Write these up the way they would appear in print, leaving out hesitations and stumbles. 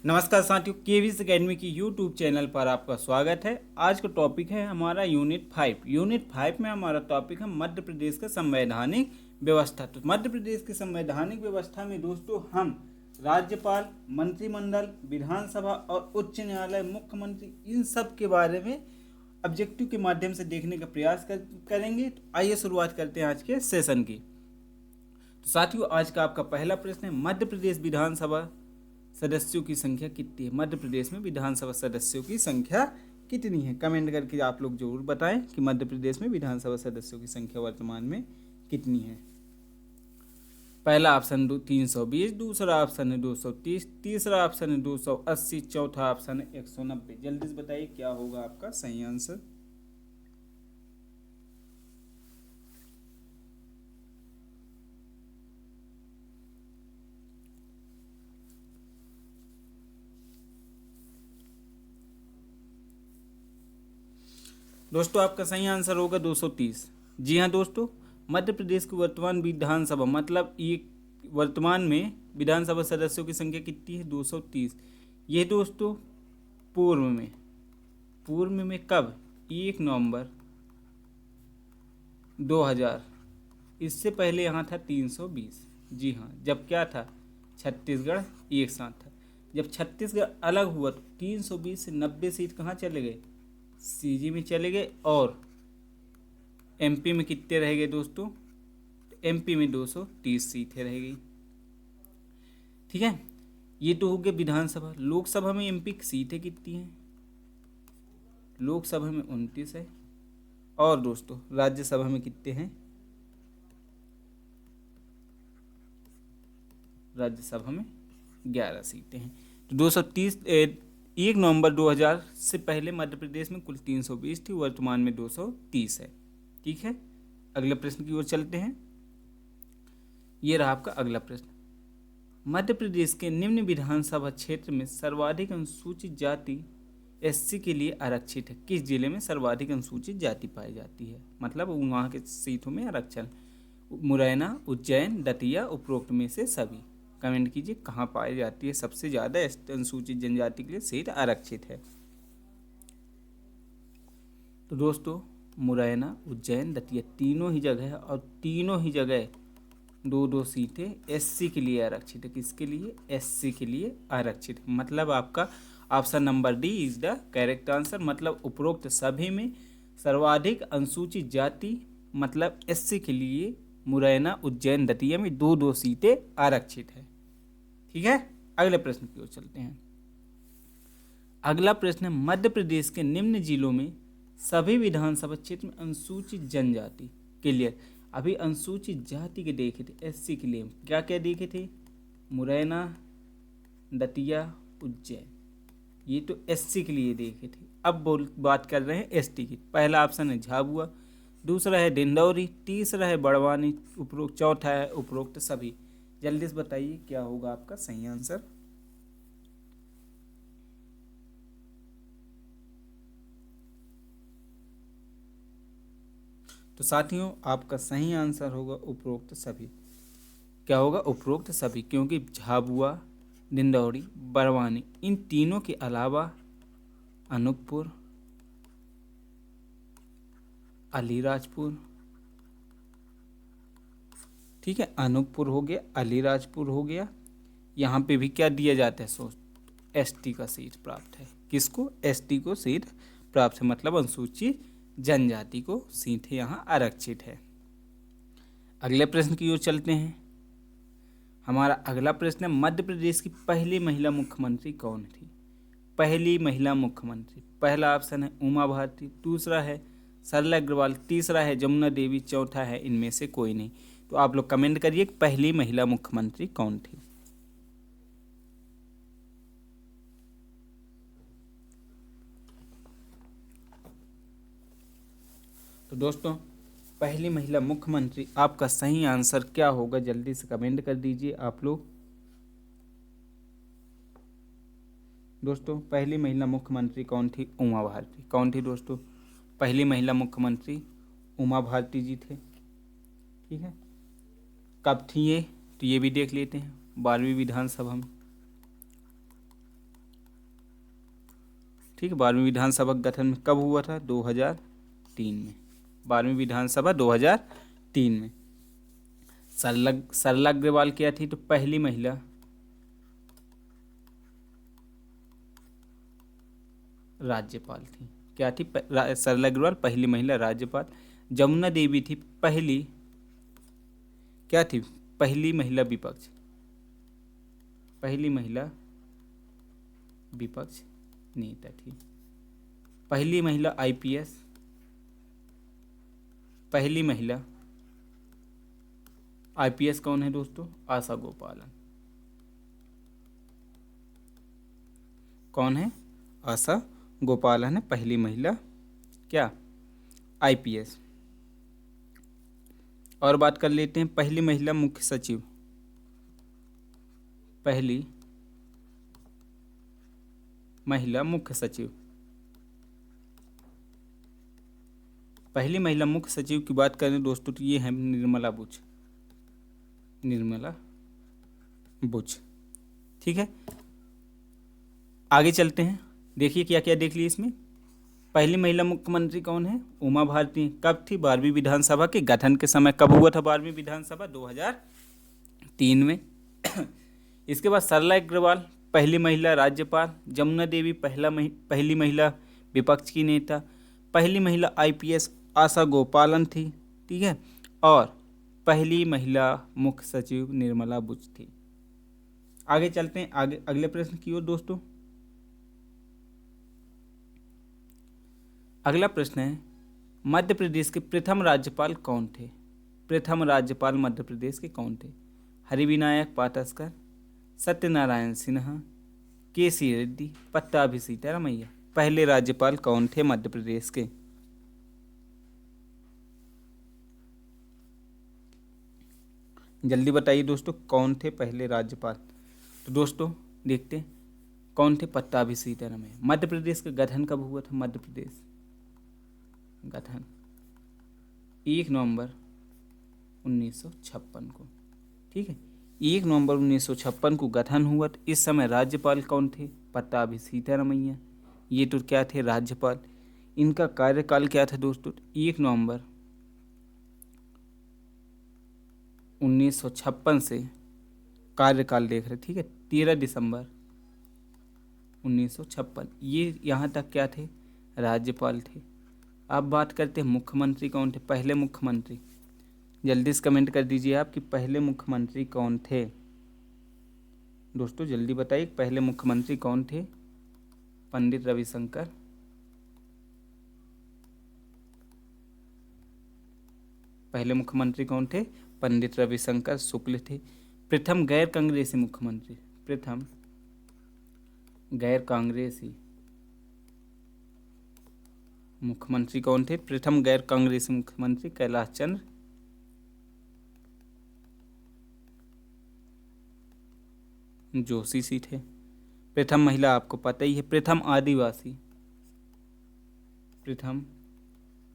नमस्कार साथियों, KVS academy की यूट्यूब चैनल पर आपका स्वागत है। आज का टॉपिक है हमारा यूनिट 5। यूनिट 5 में हमारा टॉपिक है मध्य प्रदेश का संवैधानिक व्यवस्था। तो मध्य प्रदेश की संवैधानिक व्यवस्था में दोस्तों हम राज्यपाल, मंत्रिमंडल, विधानसभा और उच्च न्यायालय, मुख्यमंत्री, इन सब के बारे में ऑब्जेक्टिव के माध्यम से देखने का प्रयास करेंगे। तो आइए शुरुआत करते हैं आज के सेशन की। तो साथियों, आज का आपका पहला प्रश्न है, मध्य प्रदेश विधानसभा सदस्यों की संख्या कितनी है? मध्य प्रदेश में विधानसभा सदस्यों की संख्या कितनी है? कमेंट करके आप लोग जरूर बताएं कि मध्य प्रदेश में विधानसभा सदस्यों की संख्या वर्तमान में कितनी है। पहला ऑप्शन 320, दूसरा ऑप्शन है 230, तीसरा ऑप्शन है 280, चौथा ऑप्शन है 190। जल्दी से बताइए क्या होगा आपका सही आंसर। दोस्तों आपका सही आंसर होगा 230। जी हाँ दोस्तों, मध्य प्रदेश की वर्तमान विधानसभा मतलब ये वर्तमान में विधानसभा सदस्यों की संख्या कितनी है? 230। ये दोस्तों पूर्व में कब? 1 नवंबर 2000। इससे पहले यहाँ था 320। जी हाँ, जब क्या था? छत्तीसगढ़ एक साथ था। जब छत्तीसगढ़ अलग हुआ तो 320 से 90 सीट कहाँ चले गए? सीजी में चले गए। और एमपी में कितने रह गए दोस्तों? एमपी में 230 सीटें रह गई। ठीक है, ये तो हो गया विधानसभा। लोकसभा में एमपी की सीटें कितनी हैं? लोकसभा में 29 है। और दोस्तों राज्यसभा में कितने हैं? राज्यसभा में 11 सीटें हैं। तो 230 1 नवंबर 2000 से पहले मध्य प्रदेश में कुल 320 थी, वर्तमान में 230 है। ठीक है, अगले प्रश्न की ओर चलते हैं। ये रहा आपका अगला प्रश्न। मध्य प्रदेश के निम्न विधानसभा क्षेत्र में सर्वाधिक अनुसूचित जाति एससी के लिए आरक्षित है। किस जिले में सर्वाधिक अनुसूचित जाति पाई जाती है? मतलब वहाँ के सीटों में आरक्षण। मुरैना, उज्जैन, दतिया, उपरोक्त में से सभी। कमेंट कीजिए कहाँ पाई जाती है सबसे ज़्यादा अनुसूचित जनजाति के लिए सीट आरक्षित है। तो दोस्तों मुरैना, उज्जैन, दतिया तीनों ही जगह है और तीनों ही जगह 2-2 सीटें एससी के लिए आरक्षित है। किसके लिए? एससी के लिए आरक्षित है। मतलब आपका option number D is the correct answer. मतलब उपरोक्त सभी में सर्वाधिक अनुसूचित जाति मतलब एससी के लिए मुरैना, उज्जैन, दतिया में 2-2 सीटें आरक्षित है। ठीक है, अगले प्रश्न की ओर चलते हैं। अगला प्रश्न है, मध्य प्रदेश के निम्न जिलों में सभी विधानसभा क्षेत्र में अनुसूचित जनजाति। क्लियर, अभी अनुसूचित जाति के देखे थे, एससी के लिए क्या क्या देखे थे? मुरैना, दतिया, उज्जैन, ये तो एससी के लिए देखे थे। अब बात कर रहे हैं एसटी की। पहला ऑप्शन है झाबुआ, दूसरा है डिंडौरी, तीसरा है बड़वानी, उपरोक्त, चौथा है उपरोक्त सभी। जल्दी से बताइए क्या होगा आपका सही आंसर। तो साथियों आपका सही आंसर होगा उपरोक्त सभी। क्या होगा? उपरोक्त सभी, क्योंकि झाबुआ, डिंडौरी, बड़वानी इन तीनों के अलावा अनूपपुर, अलीराजपुर, ठीक है, अनूपपुर हो गया, अलीराजपुर हो गया, यहाँ पे भी क्या दिया जाता है? सो एसटी का सीट प्राप्त है। किसको? एसटी को सीट प्राप्त है, मतलब अनुसूचित जनजाति को सीट यहाँ आरक्षित है। अगले प्रश्न की ओर चलते हैं। हमारा अगला प्रश्न है, मध्य प्रदेश की पहली महिला मुख्यमंत्री कौन थी? पहली महिला मुख्यमंत्री, पहला ऑप्शन है उमा भारती, दूसरा है सरला अग्रवाल, तीसरा है जमुना देवी, चौथा है इनमें से कोई नहीं। तो आप लोग कमेंट करिए कि पहली महिला मुख्यमंत्री कौन थी। तो दोस्तों पहली महिला मुख्यमंत्री आपका सही आंसर क्या होगा? जल्दी से कमेंट कर दीजिए आप लोग। दोस्तों पहली महिला मुख्यमंत्री कौन थी? उमा भारती। कौन थी दोस्तों? पहली महिला मुख्यमंत्री उमा भारती जी थे। ठीक है, कब थी ये? तो ये भी देख लेते हैं। 12वीं विधानसभा में ठीक है। 12वीं विधानसभा का गठन कब हुआ था? 2003 में। 12वीं विधानसभा 2003 में। सरला अग्रवाल क्या थी? तो पहली महिला राज्यपाल थी। क्या थी? सरला अग्रवाल पहली महिला राज्यपाल। जमुना देवी थी पहली, क्या थी? पहली महिला विपक्ष, पहली महिला विपक्ष नेता थी। पहली महिला आईपीएस, पहली महिला आईपीएस कौन है दोस्तों? आशा गोपालन। कौन है? आशा गोपालन है पहली महिला क्या? आईपीएस। और बात कर लेते हैं पहली महिला मुख्य सचिव। पहली महिला मुख्य सचिव, पहली महिला मुख्य सचिव की बात करें दोस्तों तो ये है निर्मला बुच, निर्मला बुच। ठीक है, आगे चलते हैं। देखिए क्या क्या देख लिए इसमें। पहली महिला मुख्यमंत्री कौन है? उमा भारती। कब थी? 12वीं विधानसभा के गठन के समय। कब हुआ था 12वीं विधानसभा? 2003 में। इसके बाद सरला अग्रवाल पहली महिला राज्यपाल। जमुना देवी पहली महिला विपक्ष की नेता। पहली महिला आईपीएस आशा गोपालन थी। ठीक है, और पहली महिला मुख्य सचिव निर्मला बुच थी। आगे चलते हैं आगे अगले प्रश्न की ओर दोस्तों। अगला प्रश्न है मध्य प्रदेश के प्रथम राज्यपाल कौन थे? प्रथम राज्यपाल मध्य प्रदेश के कौन थे? हरिविनायक पाटस्कर, सत्यनारायण सिन्हा, केसी रेड्डी, पट्टाभी सीतारामैया। पहले राज्यपाल कौन थे मध्य प्रदेश के? जल्दी बताइए दोस्तों, कौन थे पहले राज्यपाल? तो दोस्तों देखते हैं कौन थे? पट्टाभी सीतारामैया। मध्य प्रदेश का गठन कब हुआ था? मध्य प्रदेश गठन 1 नवंबर 1956 को। ठीक है, 1 नवंबर 1956 को गठन हुआ। तो इस समय राज्यपाल कौन थे? पट्टाभी सीतारामैया। ये तो क्या थे? राज्यपाल। इनका कार्यकाल क्या था दोस्तों? 1 नवंबर 1956 से कार्यकाल देख रहे। ठीक है, 13 दिसंबर 1956 ये यहाँ तक क्या थे? राज्यपाल थे। अब बात करते हैं मुख्यमंत्री कौन थे? पहले मुख्यमंत्री जल्दी से कमेंट कर दीजिए आप कि पहले मुख्यमंत्री कौन थे दोस्तों। जल्दी बताइए पहले मुख्यमंत्री कौन थे? पंडित रविशंकर। पहले मुख्यमंत्री कौन थे? पंडित रविशंकर शुक्ल थे। प्रथम गैर कांग्रेसी मुख्यमंत्री, प्रथम गैर कांग्रेसी मुख्यमंत्री कौन थे? प्रथम गैर कांग्रेसी मुख्यमंत्री कैलाश चंद्र जोशी सी थे। प्रथम महिला आपको पता ही है। प्रथम आदिवासी, प्रथम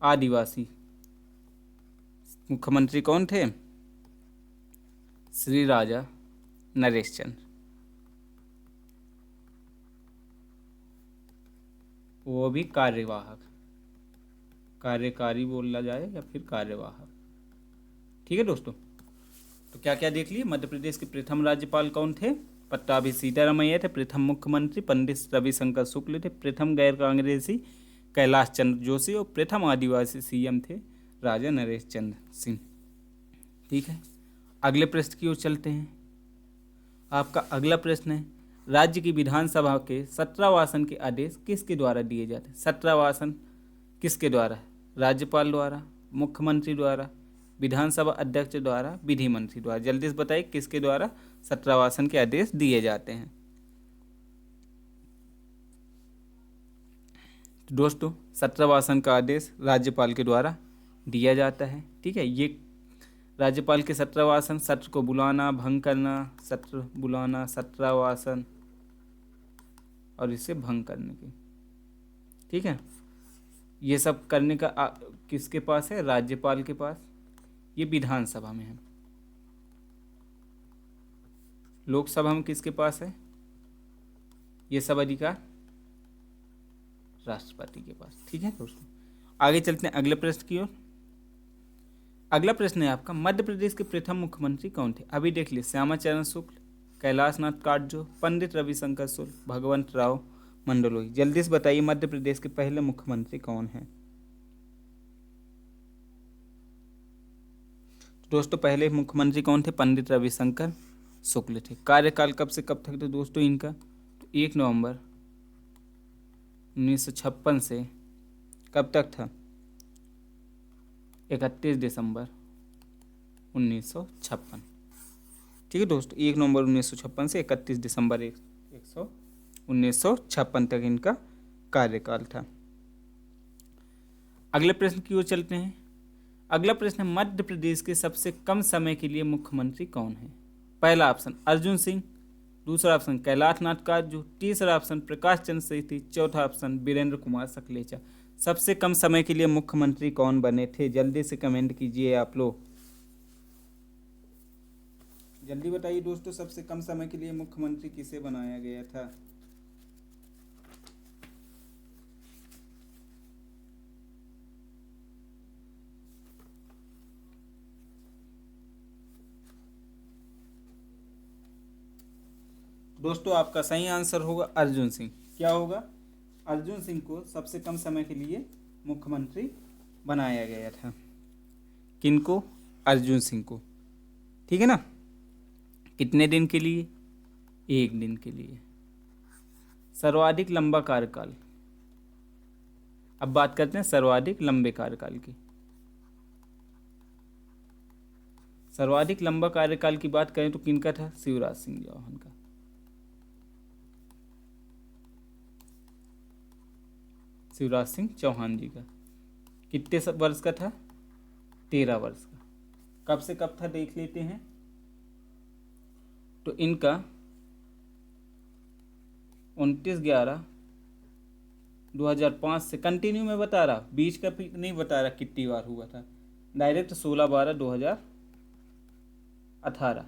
आदिवासी मुख्यमंत्री कौन थे? श्री राजा नरेश चंद्र। वो भी कार्यवाहक, कार्यकारी बोला जाए या फिर कार्यवाहक। ठीक है दोस्तों, तो क्या क्या देख लिए। मध्य प्रदेश के प्रथम राज्यपाल कौन थे? पट्टाभी सीतारामैया थे। प्रथम मुख्यमंत्री पंडित रविशंकर शुक्ल थे। प्रथम गैर कांग्रेसी कैलाश चंद्र जोशी और प्रथम आदिवासी सीएम थे राजा नरेश चंद्र सिंह। ठीक है, अगले प्रश्न की ओर चलते हैं। आपका अगला प्रश्न है राज्य की विधानसभा के 17 आसन के आदेश किसके द्वारा दिए जाते हैं? 17 आसन किसके द्वारा? राज्यपाल द्वारा, मुख्यमंत्री द्वारा, विधानसभा अध्यक्ष द्वारा, विधि मंत्री द्वारा। जल्दी से बताइए किसके द्वारा 17 आसन के आदेश दिए जाते हैं? तो दोस्तों 17 आसन का आदेश राज्यपाल के द्वारा दिया जाता है। ठीक है, ये राज्यपाल के 17 आसन, सत्र को बुलाना, भंग करना, सत्र बुलाना, 17 आसन और इसे भंग करने की। ठीक है, ये सब करने का किसके पास है? राज्यपाल के पास। ये विधानसभा में है। लोकसभा में किसके पास है ये सब अधिकार? राष्ट्रपति के पास। ठीक है दोस्तों, आगे चलते हैं अगले प्रश्न की ओर। अगला प्रश्न है आपका, मध्य प्रदेश के प्रथम मुख्यमंत्री कौन थे? अभी देख लिए, श्यामाचरण शुक्ल, कैलाशनाथ काटजू, पंडित रविशंकर शुक्ल, भगवंत राव मंडलोई। जल्दी से बताइए मध्य प्रदेश के पहले मुख्यमंत्री कौन हैं? दोस्तों पहले मुख्यमंत्री कौन थे? पंडित रविशंकर शुक्ल थे। कार्यकाल कब से कब तक था दोस्तों इनका? तो 1 नवंबर 1956 से कब तक था? 31 दिसंबर 1956। ठीक है दोस्तों, 1 नवंबर 1956 से 31 दिसंबर 1956 तक इनका कार्यकाल था। अगले प्रश्न की ओर चलते हैं। अगला प्रश्न है, मध्य प्रदेश के सबसे कम समय के लिए मुख्यमंत्री कौन है? पहला ऑप्शन अर्जुन सिंह, दूसरा ऑप्शन कैलाशनाथ काटजू, तीसरा ऑप्शन प्रकाश चंद्र सेठी, चौथा ऑप्शन वीरेंद्र कुमार सकलेचा। सबसे कम समय के लिए मुख्यमंत्री कौन बने थे? जल्दी से कमेंट कीजिए आप लोग, जल्दी बताइए दोस्तों, सबसे कम समय के लिए मुख्यमंत्री किसे बनाया गया था? दोस्तों आपका सही आंसर होगा अर्जुन सिंह। क्या होगा? अर्जुन सिंह को सबसे कम समय के लिए मुख्यमंत्री बनाया गया था। किनको? अर्जुन सिंह को। ठीक है ना। कितने दिन के लिए? 1 दिन के लिए। सर्वाधिक लंबा कार्यकाल। अब बात करते हैं सर्वाधिक लंबे कार्यकाल की। सर्वाधिक लंबा कार्यकाल की बात करें तो किनका था? शिवराज सिंह चौहान का। शिवराज सिंह चौहान जी का कितने वर्ष का था? 13 वर्ष का। कब से कब था देख लेते हैं। तो इनका 29/11/2005 से कंटिन्यू में बता रहा, बीच का नहीं बता रहा कितनी बार हुआ था, डायरेक्ट 16/12/2018।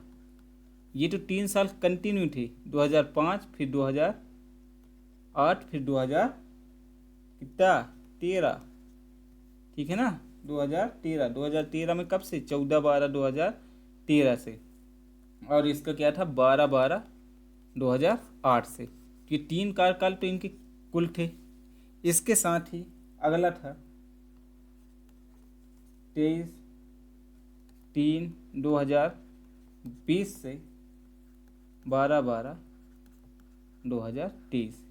ये तो 3 साल कंटिन्यू थे, 2005 फिर 2008 फिर 2013। ठीक है ना, 2013 में कब से? 14/12/2013 से। और इसका क्या था? 12/12/2008 से। ये 3 कार्यकाल तो इनके कुल थे। इसके साथ ही अगला था 23/3/2020 से 12/12/2023।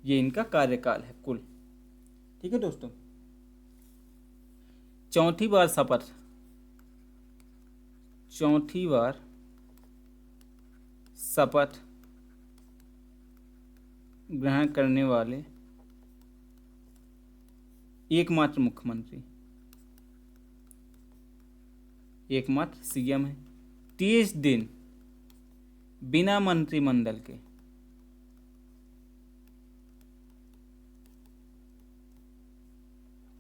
ये इनका कार्यकाल है कुल। ठीक है दोस्तों, चौथी बार शपथ ग्रहण करने वाले एकमात्र मुख्यमंत्री, एकमात्र सीएम है। 30 दिन बिना मंत्रिमंडल के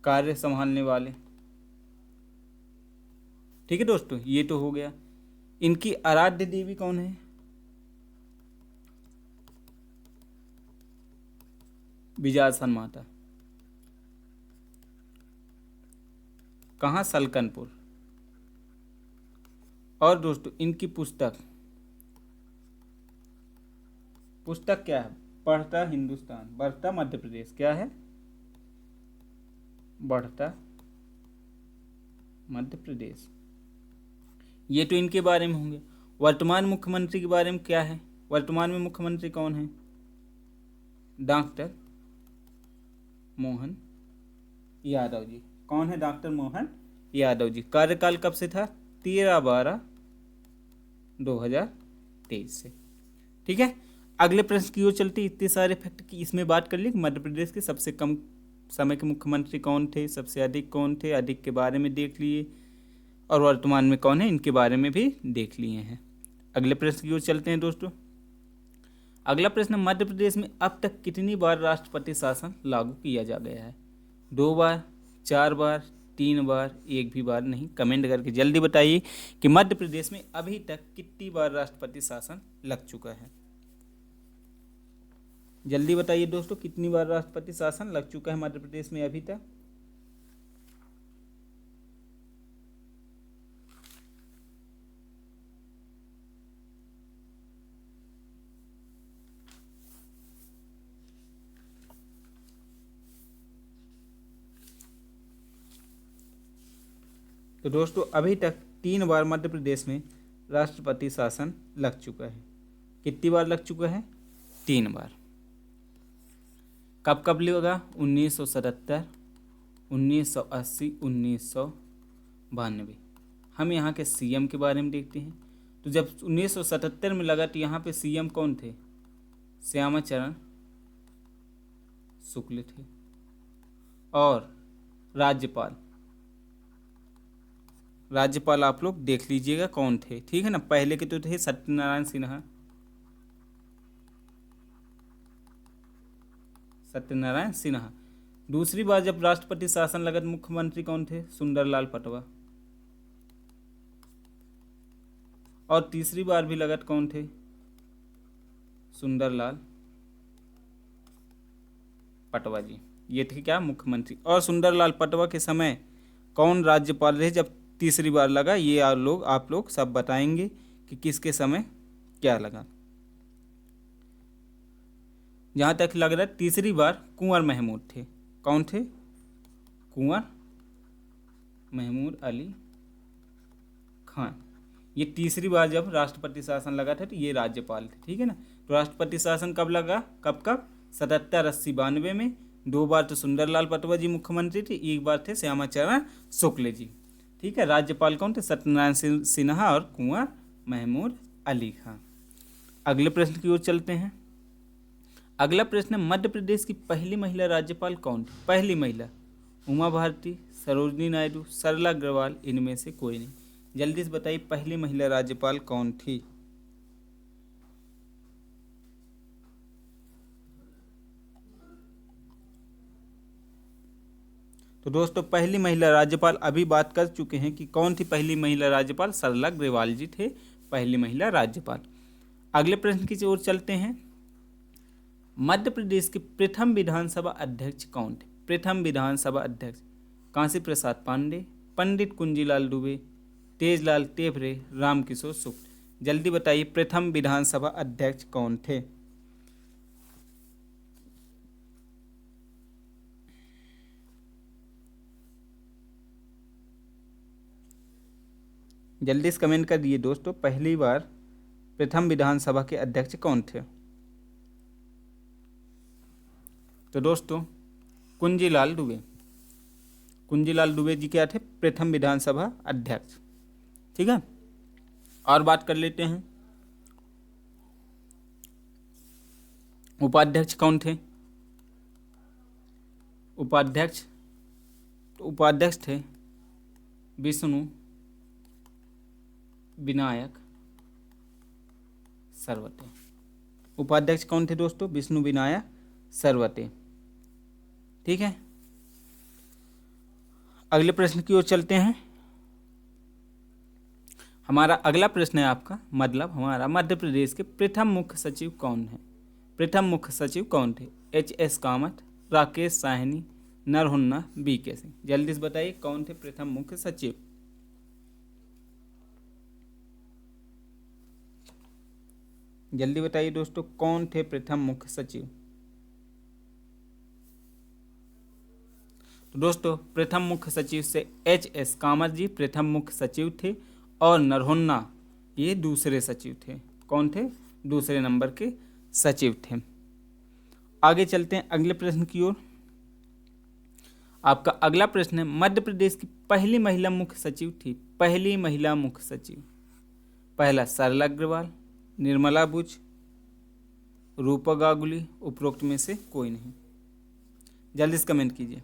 कार्य संभालने वाले। ठीक है दोस्तों, ये तो हो गया। इनकी आराध्य देवी कौन है? विजयासन माता। कहाँ? सलकनपुर। और दोस्तों इनकी पुस्तक क्या है? बढ़ता हिंदुस्तान, बढ़ता मध्य प्रदेश। क्या है? बढ़ता मध्य प्रदेश। ये तो इनके बारे में होंगे। वर्तमान मुख्यमंत्री के बारे में क्या है? वर्तमान में मुख्यमंत्री कौन है? डॉक्टर मोहन यादव जी। कौन है? डॉक्टर मोहन यादव जी। कार्यकाल कब से था? 13/12/2023 से। ठीक है, अगले प्रश्न की ओर चलते। इतने सारे फैक्ट की इसमें बात कर ली। मध्य प्रदेश के सबसे कम समय के मुख्यमंत्री कौन थे, सबसे अधिक कौन थे, अधिक के बारे में देख लिए, और वर्तमान में कौन है इनके बारे में भी देख लिए हैं। अगले प्रश्न की ओर चलते हैं दोस्तों। अगला प्रश्न, मध्य प्रदेश में अब तक कितनी बार राष्ट्रपति शासन लागू किया जा गया है? 2 बार, 4 बार, 3 बार, 1 भी बार नहीं? कमेंट करके जल्दी बताइए कि मध्य प्रदेश में अभी तक कितनी बार राष्ट्रपति शासन लग चुका है। जल्दी बताइए दोस्तों, कितनी बार राष्ट्रपति शासन लग चुका है मध्य प्रदेश में अभी तक? तो दोस्तों अभी तक 3 बार मध्य प्रदेश में राष्ट्रपति शासन लग चुका है। कितनी बार लग चुका है? 3 बार। कब कब लगा? 1977, 1980, 1992। हम यहाँ के सीएम के बारे में देखते हैं। तो जब 1977 में लगा तो यहाँ पे सीएम कौन थे? श्यामाचरण शुक्ल थे। और राज्यपाल आप लोग देख लीजिएगा कौन थे, ठीक है ना। पहले के तो थे सत्यनारायण सिन्हा। दूसरी बार जब राष्ट्रपति शासन लगा तो मुख्यमंत्री कौन थे? सुंदरलाल पटवा। और तीसरी बार भी लगा तो कौन थे? सुंदरलाल पटवा जी। ये थे क्या? मुख्यमंत्री। और सुंदरलाल पटवा के समय कौन राज्यपाल रहे जब तीसरी बार लगा? ये आप लोग सब बताएंगे कि किसके समय क्या लगा। जहाँ तक लग रहा है तीसरी बार कुंवर महमूद थे। कौन थे? कुंवर महमूद अली खान। ये तीसरी बार जब राष्ट्रपति शासन लगा था तो ये राज्यपाल थे, ठीक है ना। तो राष्ट्रपति शासन कब लगा? कब कब? 77, 80, 92 में। 2 बार तो सुंदरलाल पटवा जी मुख्यमंत्री थे, 1 बार थे श्यामाचरण शुक्ल जी, ठीक है। राज्यपाल कौन थे? सत्यनारायण सिन्हा और कुंवर महमूद अली खान। अगले प्रश्न की ओर चलते हैं। अगला प्रश्न है, मध्य प्रदेश की पहली महिला राज्यपाल कौन थी? पहली महिला उमा भारती, सरोजनी नायडू, सरला अग्रवाल, इनमें से कोई नहीं। जल्दी से बताइए पहली महिला राज्यपाल कौन थी? तो दोस्तों पहली महिला राज्यपाल अभी बात कर चुके हैं कि कौन थी पहली महिला राज्यपाल? सरला अग्रवाल जी थे पहली महिला राज्यपाल। अगले प्रश्न की ओर चलते हैं। मध्य प्रदेश के प्रथम विधानसभा अध्यक्ष कौन थे? प्रथम विधानसभा अध्यक्ष कांसी प्रसाद पांडे, पंडित कुंजीलाल दुबे, तेजलाल तेवरे, रामकिशोर शुक्ल। जल्दी बताइए प्रथम विधानसभा अध्यक्ष कौन थे? जल्दी से कमेंट कर दिए दोस्तों, पहली बार प्रथम विधानसभा के अध्यक्ष कौन थे? तो दोस्तों कुंजीलाल दुबे। कुंजीलाल दुबे जी क्या थे? प्रथम विधानसभा अध्यक्ष, ठीक है। और बात कर लेते हैं उपाध्यक्ष कौन थे? उपाध्यक्ष थे विष्णु विनायक सरवटे। उपाध्यक्ष कौन थे दोस्तों? विष्णु विनायक सरवटे, ठीक है। अगले प्रश्न की ओर चलते हैं। हमारा अगला प्रश्न है आपका, मतलब हमारा मध्य प्रदेश के प्रथम मुख्य सचिव कौन है? प्रथम मुख्य सचिव कौन थे? HS Kamat, Rakesh Sahni, नरहुन्ना, BK Singh. जल्दी से बताइए कौन थे प्रथम मुख्य सचिव? जल्दी बताइए दोस्तों कौन थे प्रथम मुख्य सचिव? तो दोस्तों प्रथम मुख्य सचिव से HS कामत जी प्रथम मुख्य सचिव थे और नरहुन्ना ये दूसरे सचिव थे। कौन थे? दूसरे नंबर के सचिव थे। आगे चलते हैं अगले प्रश्न की ओर। आपका अगला प्रश्न है, मध्य प्रदेश की पहली महिला मुख्य सचिव थी। पहली महिला मुख्य सचिव, पहला सरला अग्रवाल, निर्मला बुच, रूपा गांगुली, उपरोक्त में से कोई नहीं। जल्दी से कमेंट कीजिए।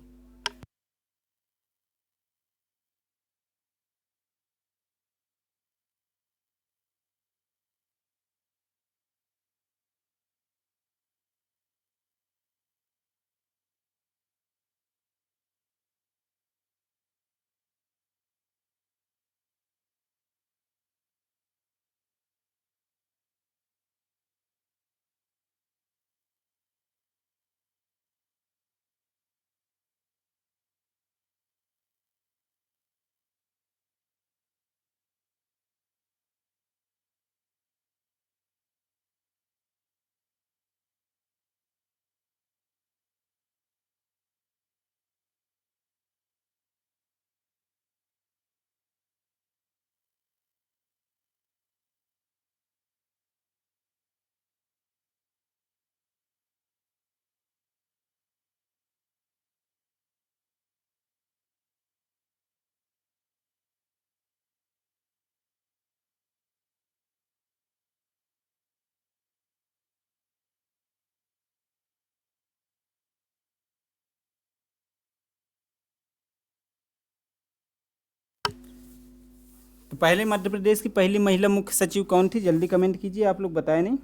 तो पहले मध्य प्रदेश की पहली महिला मुख्य सचिव कौन थी, जल्दी कमेंट कीजिए, आप लोग बताए नहीं।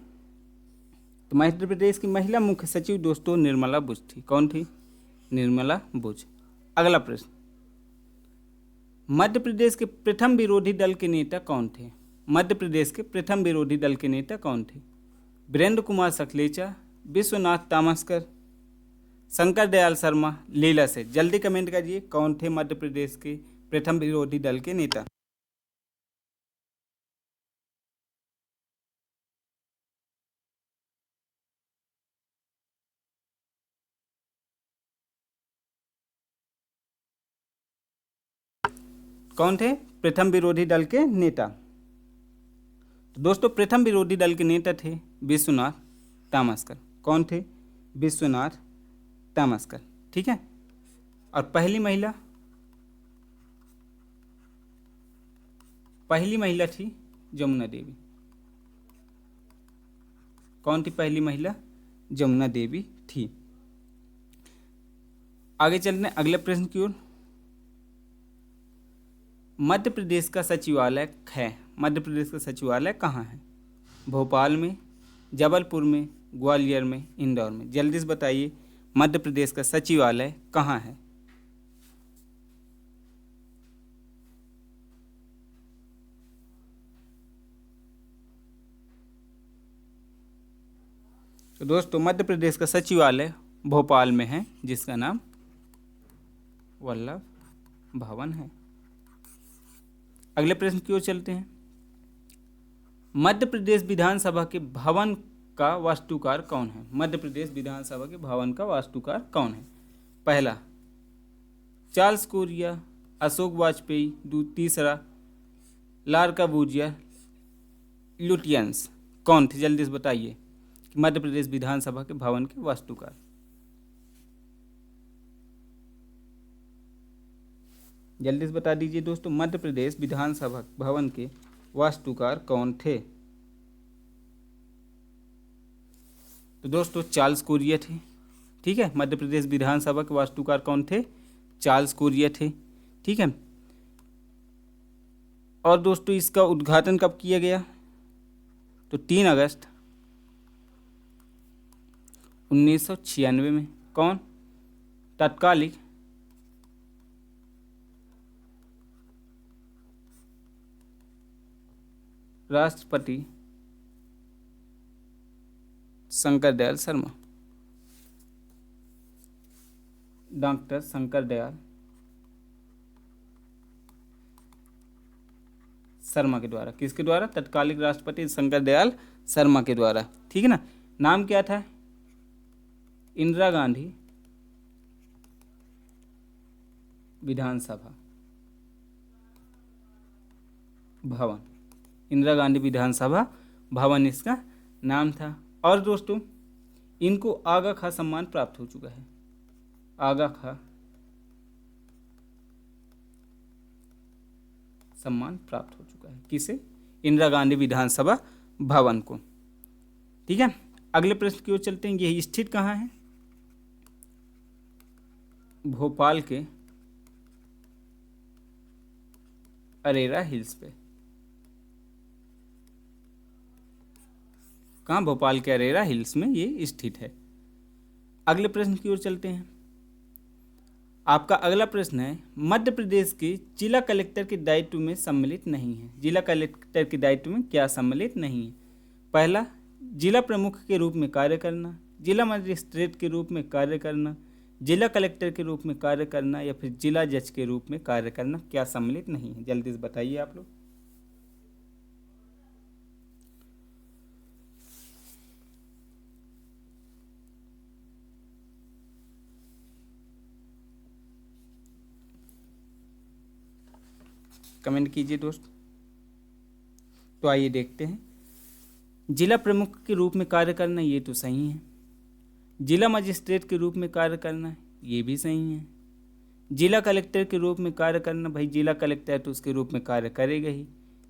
तो मध्य प्रदेश की महिला मुख्य सचिव दोस्तों निर्मला बुच थी। कौन थी, निर्मला बुच। अगला प्रश्न, मध्य प्रदेश के प्रथम विरोधी दल के नेता कौन थे। मध्य प्रदेश के प्रथम विरोधी दल के नेता कौन थे, वीरेंद्र कुमार सखलेचा, विश्वनाथ तामस्कर, शंकर दयाल शर्मा, लीला से। जल्दी कमेंट करिए कौन थे मध्य प्रदेश के प्रथम विरोधी दल के नेता। कौन थे प्रथम विरोधी दल के नेता। तो दोस्तों प्रथम विरोधी दल के नेता थे विश्वनाथ तामस्कर। कौन थे, विश्वनाथ तामस्कर। ठीक है, और पहली महिला थी जमुना देवी। कौन थी पहली महिला, जमुना देवी थी। आगे चलते हैं अगले प्रश्न की ओर। मध्य प्रदेश का सचिवालय है, मध्य प्रदेश का सचिवालय कहाँ है, भोपाल में, जबलपुर में, ग्वालियर में, इंदौर में। जल्दी से बताइए मध्य प्रदेश का सचिवालय कहाँ है। तो दोस्तों मध्य प्रदेश का सचिवालय भोपाल में है, जिसका नाम वल्लभ भवन है। अगले प्रश्न की ओर चलते हैं। मध्य प्रदेश विधानसभा के भवन का वास्तुकार कौन है। मध्य प्रदेश विधानसभा के भवन का वास्तुकार कौन है। पहला चार्ल्स कोरिया, अशोक वाजपेयी, तीसरा लार काबूजिया, लुटियंस। कौन थे, जल्दी से बताइए कि मध्य प्रदेश विधानसभा के भवन के वास्तुकार। जल्दी से बता दीजिए दोस्तों, मध्य प्रदेश विधानसभा भवन के वास्तुकार कौन थे। तो दोस्तों चार्ल्स कोरिया थे। ठीक है, मध्य प्रदेश विधानसभा के वास्तुकार कौन थे, चार्ल्स कोरिया थे। ठीक है, और दोस्तों इसका उद्घाटन कब किया गया, तो 3 अगस्त 1996 में। कौन, तत्कालिक राष्ट्रपति शंकर दयाल शर्मा, डॉक्टर शंकर दयाल शर्मा के द्वारा। किसके द्वारा, तत्कालिक राष्ट्रपति शंकर दयाल शर्मा के द्वारा। ठीक है ना, नाम क्या था, इंदिरा गांधी विधानसभा भवन। इंदिरा गांधी विधानसभा भवन इसका नाम था। और दोस्तों इनको आगा खां सम्मान प्राप्त हो चुका है, आगा खां सम्मान प्राप्त हो चुका है। किसे, इंदिरा गांधी विधानसभा भवन को। ठीक है, अगले प्रश्न की ओर चलते हैं। यह स्थित कहाँ है, भोपाल के अरेरा हिल्स पे। कहाँ, भोपाल के अरेरा हिल्स में ये स्थित है। अगले प्रश्न की ओर चलते हैं। आपका अगला प्रश्न है, मध्य प्रदेश के जिला कलेक्टर के दायित्व में सम्मिलित नहीं है। जिला कलेक्टर के दायित्व में क्या सम्मिलित नहीं है। पहला जिला प्रमुख के रूप में कार्य करना, जिला मजिस्ट्रेट के रूप में कार्य करना, जिला कलेक्टर के रूप में कार्य करना, या फिर जिला जज के रूप में कार्य करना। क्या सम्मिलित नहीं है, जल्दी से बताइए आप लोग। कमेंट कीजिए दोस्त। तो आइए देखते हैं। जिला प्रमुख के रूप में कार्य करना ये तो सही है, जिला मजिस्ट्रेट के रूप में कार्य करना ये भी सही है, जिला कलेक्टर के रूप में कार्य करना, भाई जिला कलेक्टर तो उसके रूप में कार्य करेगा ही।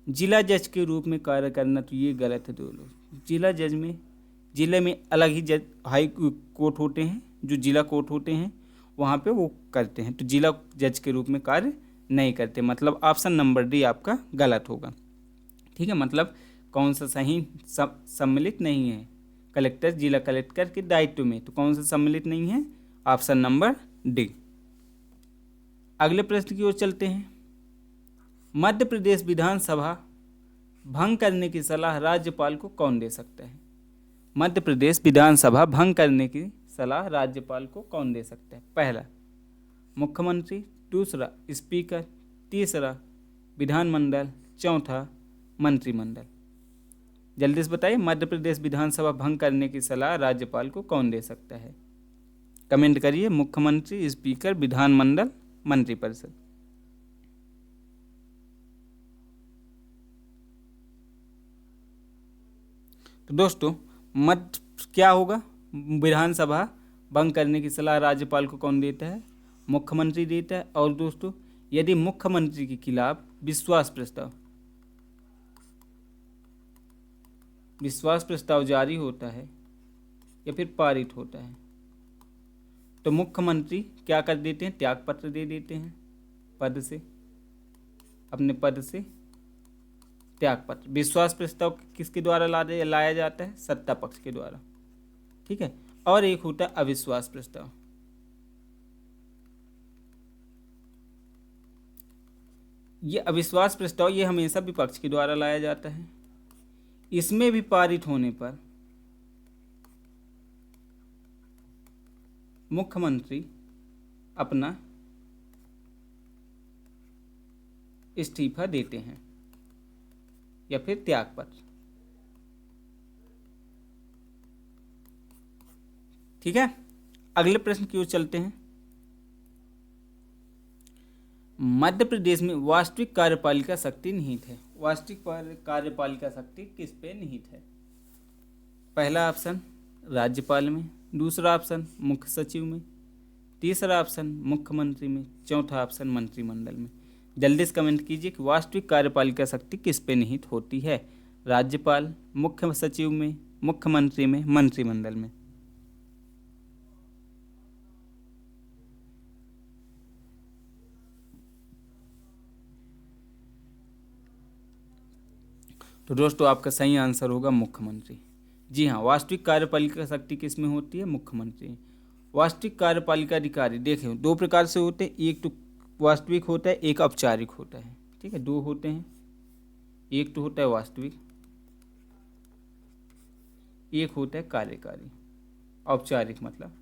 जिला जज के रूप में कार्य करना तो ये गलत है दोनों। जिला जज में, जिले में अलग ही जज हाई कोर्ट होते हैं, जो जिला कोर्ट होते हैं वहाँ पे वो करते हैं, तो जिला जज के रूप में कार्य नहीं करते, मतलब ऑप्शन नंबर डी आपका गलत होगा। ठीक है, मतलब कौन सा सही सम्मिलित नहीं है कलेक्टर, जिला कलेक्टर के दायित्व में, तो कौन सा सम्मिलित नहीं है, ऑप्शन नंबर डी। अगले प्रश्न की ओर चलते हैं। मध्य प्रदेश विधानसभा भंग करने की सलाह राज्यपाल को कौन दे सकता है? मध्य प्रदेश विधानसभा भंग करने की सलाह राज्यपाल को कौन दे सकता है? पहला मुख्यमंत्री, दूसरा स्पीकर, तीसरा विधानमंडल, चौथा मंत्रिमंडल। जल्दी से बताइए, मध्य प्रदेश विधानसभा भंग करने की सलाह राज्यपाल को कौन दे सकता है? कमेंट करिए, मुख्यमंत्री, स्पीकर, विधानमंडल, मंत्रिपरिषद। तो दोस्तों क्या होगा, विधानसभा भंग करने की सलाह राज्यपाल को कौन देता है? मुख्यमंत्री देता है। और दोस्तों यदि मुख्यमंत्री के खिलाफ विश्वास प्रस्ताव जारी होता है या फिर पारित होता है तो मुख्यमंत्री क्या कर देते हैं? त्यागपत्र दे देते हैं पद से, अपने पद से त्यागपत्र। विश्वास प्रस्ताव किसके द्वारा लाया जाता है? सत्ता पक्ष के द्वारा। ठीक है, और एक होता है अविश्वास प्रस्ताव। ये अविश्वास प्रस्ताव ये हमेशा विपक्ष के द्वारा लाया जाता है। इसमें भी पारित होने पर मुख्यमंत्री अपना इस्तीफा देते हैं या फिर त्यागपत्र। ठीक है, अगले प्रश्न की ओर चलते हैं। मध्य प्रदेश में वास्तविक कार्यपालिका शक्ति निहित है। वास्तविक कार्यपालिका शक्ति किस पे निहित है? पहला ऑप्शन राज्यपाल में, दूसरा ऑप्शन मुख्य सचिव में, तीसरा ऑप्शन मुख्यमंत्री में, चौथा ऑप्शन मंत्रिमंडल में। जल्दी से कमेंट कीजिए कि वास्तविक कार्यपालिका शक्ति किस पे निहित होती है? राज्यपाल, मुख्य सचिव में, मुख्यमंत्री में, मंत्रिमंडल में। तो दोस्तों आपका सही आंसर होगा मुख्यमंत्री। जी हाँ, वास्तविक कार्यपालिका शक्ति किस में होती है? मुख्यमंत्री। वास्तविक कार्यपालिका अधिकारी देखिए दो प्रकार से होते हैं, एक तो वास्तविक होता है, एक औपचारिक होता है। ठीक है, दो होते हैं, एक तो होता है वास्तविक, एक होता है कार्यकारी। औपचारिक मतलब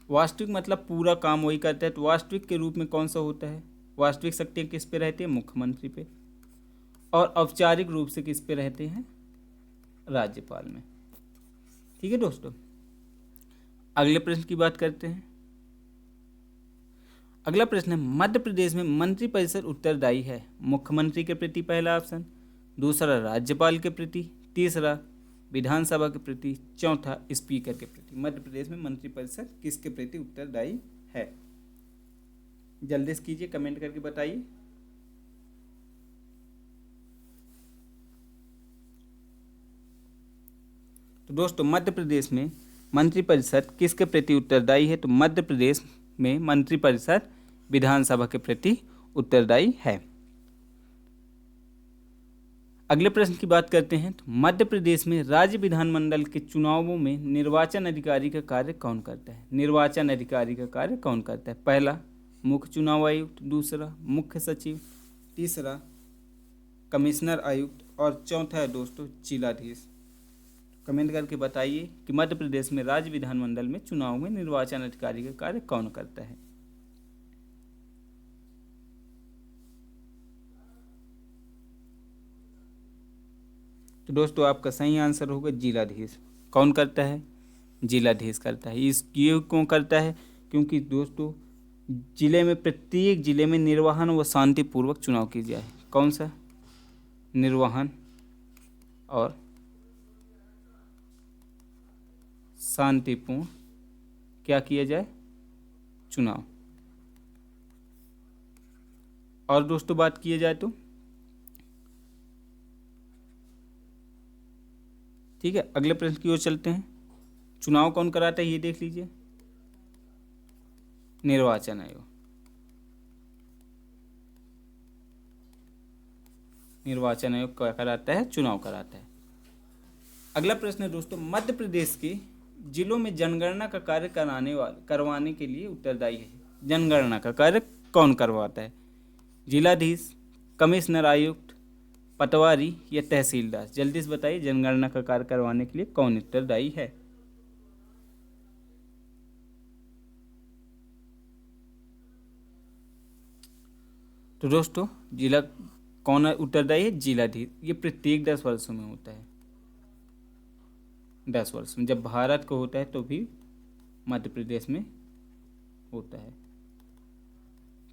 वास्तविक मतलब पूरा काम वही करता है। तो वास्तविक के रूप में कौन सा होता है? वास्तविक शक्ति किस पे रहती है? मुख्यमंत्री पे। और औपचारिक रूप से किस पे रहते हैं? राज्यपाल में। ठीक है दोस्तों, अगले प्रश्न की बात करते हैं। अगला प्रश्न है, मध्य प्रदेश में मंत्रिपरिषद उत्तरदायी है? मुख्यमंत्री के प्रति पहला ऑप्शन, दूसरा राज्यपाल के प्रति, तीसरा विधानसभा के प्रति, चौथा स्पीकर के प्रति। मध्य प्रदेश में मंत्रिपरिषद किसके प्रति उत्तरदायी है? जल्दी से कीजिए, कमेंट करके बताइए। तो दोस्तों मध्य प्रदेश में मंत्रिपरिषद किसके प्रति उत्तरदायी है? तो मध्य प्रदेश में मंत्रिपरिषद विधानसभा के प्रति उत्तरदायी है। अगले प्रश्न की बात करते हैं। तो मध्य प्रदेश में राज्य विधानमंडल के चुनावों में निर्वाचन अधिकारी का कार्य कौन करता है? निर्वाचन अधिकारी का कार्य कौन करता है? पहला मुख्य चुनाव आयुक्त, दूसरा मुख्य सचिव, तीसरा कमिश्नर आयुक्त और चौथा है दोस्तों जिलाधीश। कमेंट करके बताइए कि मध्य प्रदेश में राज्य विधानमंडल में चुनाव में निर्वाचन अधिकारी का कार्य कौन करता है? तो दोस्तों आपका सही आंसर होगा जिलाधीश। कौन करता है? जिलाधीश करता है। ये क्यों करता है? क्योंकि दोस्तों जिले में, प्रत्येक जिले में निर्वाहन व शांतिपूर्वक चुनाव किया जाए। कौन सा? निर्वाहन और शांतिपूर्ण क्या किया जाए? चुनाव। और दोस्तों बात किया जाए तो ठीक है, अगले प्रश्न की ओर चलते हैं। चुनाव कौन कराता है ये देख लीजिए। निर्वाचन आयोग। निर्वाचन आयोग क्या कराता है? चुनाव कराता है। अगला प्रश्न है दोस्तों, मध्य प्रदेश के जिलों में जनगणना का कार्य करवाने के लिए उत्तरदायी है। जनगणना का कार्य कौन करवाता है? जिलाधीश, कमिश्नर आयुक्त, पटवारी या तहसीलदार? जल्दी से बताइए, जनगणना का कार्य करवाने के लिए कौन उत्तरदायी है? तो दोस्तों जिला कौन उत्तरदायी है? जिलाधीश। ये प्रत्येक 10 वर्षों में होता है। 10 वर्ष में जब भारत को होता है तो भी मध्य प्रदेश में होता है।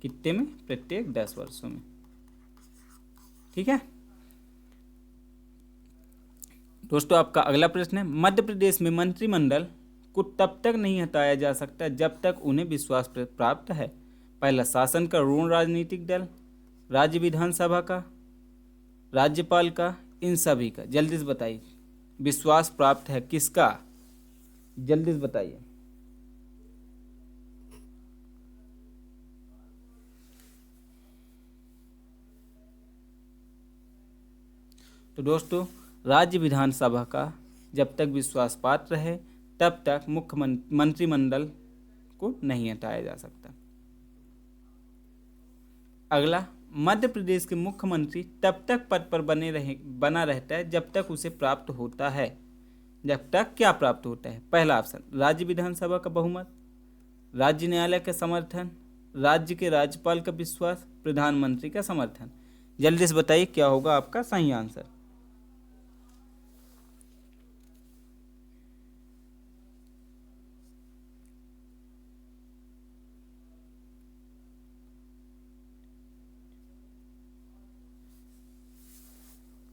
कितने में? प्रत्येक 10 वर्षों में। ठीक है दोस्तों, आपका अगला प्रश्न है, मध्य प्रदेश में मंत्रिमंडल को तब तक नहीं हटाया जा सकता जब तक उन्हें विश्वास प्राप्त है। पहला, शासन का ऋण राजनीतिक दल, राज्य विधानसभा का, राज्यपाल का, इन सभी का। जल्दी से बताइए, विश्वास प्राप्त है किसका? जल्दी से बताइए। तो दोस्तों राज्य विधानसभा का जब तक विश्वास पात्र है तब तक मंत्रिमंडल को नहीं हटाया जा सकता। अगला, मध्य प्रदेश के मुख्यमंत्री तब तक पद पर बना रहता है जब तक उसे प्राप्त होता है। जब तक क्या प्राप्त होता है? पहला ऑप्शन, राज्य विधानसभा का बहुमत, राज्य न्यायालय का समर्थन, राज्य के राज्यपाल का विश्वास, प्रधानमंत्री का समर्थन। जल्दी से बताइए क्या होगा आपका सही आंसर।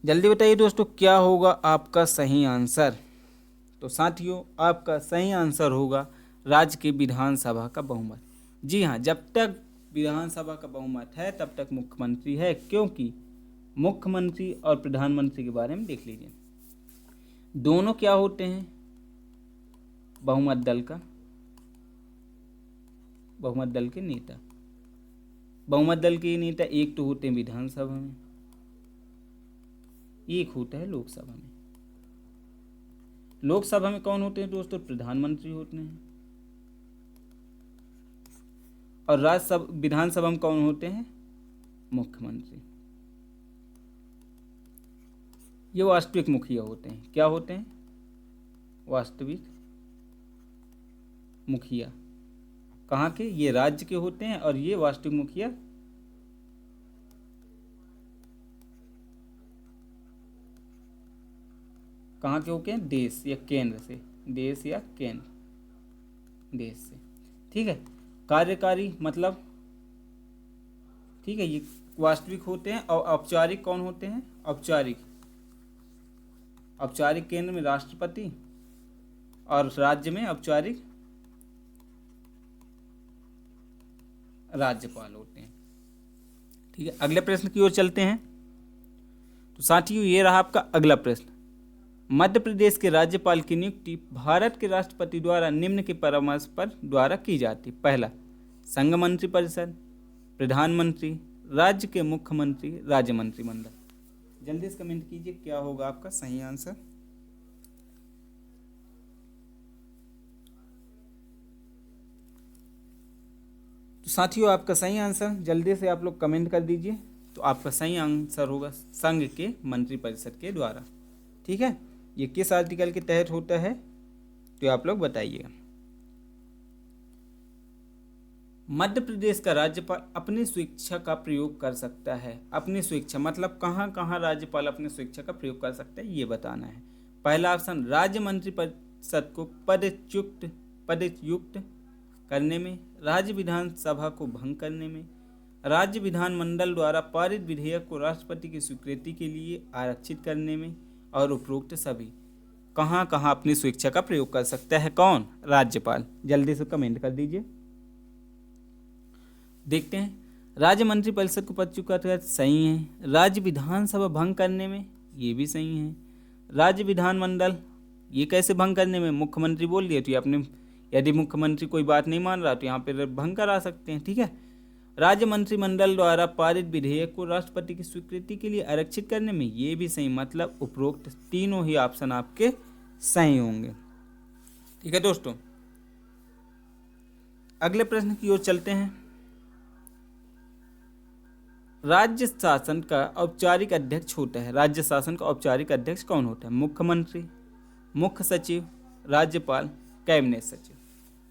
जल्दी बताइए दोस्तों क्या होगा आपका सही आंसर। तो साथियों आपका सही आंसर होगा राज्य की विधानसभा का बहुमत। जी हाँ, जब तक विधानसभा का बहुमत है तब तक मुख्यमंत्री है, क्योंकि मुख्यमंत्री और प्रधानमंत्री के बारे में देख लीजिए, दोनों क्या होते हैं? बहुमत दल का, बहुमत दल के नेता। बहुमत दल के नेता एक तो होते हैं विधानसभा में, एक होता है लोकसभा में। लोकसभा में कौन होते हैं दोस्तों? प्रधानमंत्री होते हैं। और राज्यसभा विधानसभा में कौन होते हैं? मुख्यमंत्री। ये वास्तविक मुखिया होते हैं। क्या होते हैं? वास्तविक मुखिया। कहाँ के? ये राज्य के होते हैं और ये वास्तविक मुखिया कहाँ के होते हैं? देश या केंद्र से। देश या केंद्र, देश से। ठीक है। कार्यकारी मतलब, ठीक है, ये वास्तविक होते हैं। और औपचारिक कौन होते हैं? औपचारिक, औपचारिक केंद्र में राष्ट्रपति और राज्य में औपचारिक राज्यपाल होते हैं। ठीक है, अगले प्रश्न की ओर चलते हैं। तो साथियों ये रहा आपका अगला प्रश्न, मध्य प्रदेश के राज्यपाल की नियुक्ति भारत के राष्ट्रपति द्वारा निम्न के परामर्श पर द्वारा की जाती। पहला, संघ मंत्रिपरिषद, प्रधानमंत्री, राज्य के मुख्यमंत्री, राज्य मंत्रिमंडल। जल्दी से कमेंट कीजिए क्या होगा आपका सही आंसर। तो साथियों आपका सही आंसर जल्दी से आप लोग कमेंट कर दीजिए। तो आपका सही आंसर होगा संघ के मंत्रिपरिषद के द्वारा। ठीक है, ये किस आर्टिकल के तहत होता है तो आप लोग बताइएगा। मध्य प्रदेश का राज्यपाल अपनी स्वेच्छा का प्रयोग कर सकता है। अपनी स्वेच्छा मतलब कहाँ कहाँ राज्यपाल अपनी स्वेच्छा का प्रयोग कर सकता है ये बताना है। पहला ऑप्शन, राज्य मंत्रिपरिषद को पदच्युत करने में, राज्य विधानसभा को भंग करने में, राज्य विधानमंडल द्वारा पारित विधेयक को राष्ट्रपति की स्वीकृति के लिए आरक्षित करने में, और उपरोक्त सभी। कहाँ कहाँ अपनी स्वेच्छा का प्रयोग कर सकता है कौन? राज्यपाल। जल्दी से कमेंट कर दीजिए। देखते हैं, राज्य मंत्रिपरिषद को पदच्युत करते सही है। राज्य विधानसभा भंग करने में, ये भी सही है। राज्य विधानमंडल ये कैसे भंग करने में? मुख्यमंत्री बोल दिया तो ये अपने यदि मुख्यमंत्री कोई बात नहीं मान रहा तो यहाँ पर भंग करा सकते हैं। ठीक है। राज्य मंत्रिमंडल द्वारा पारित विधेयक को राष्ट्रपति की स्वीकृति के लिए आरक्षित करने में, ये भी सही, मतलब उपरोक्त तीनों ही ऑप्शन आपके सही होंगे। ठीक है दोस्तों, अगले प्रश्न की ओर चलते हैं। राज्य शासन का औपचारिक अध्यक्ष होता है, राज्य शासन का औपचारिक अध्यक्ष कौन होता है? मुख्यमंत्री, मुख्य सचिव, राज्यपाल, कैबिनेट सचिव।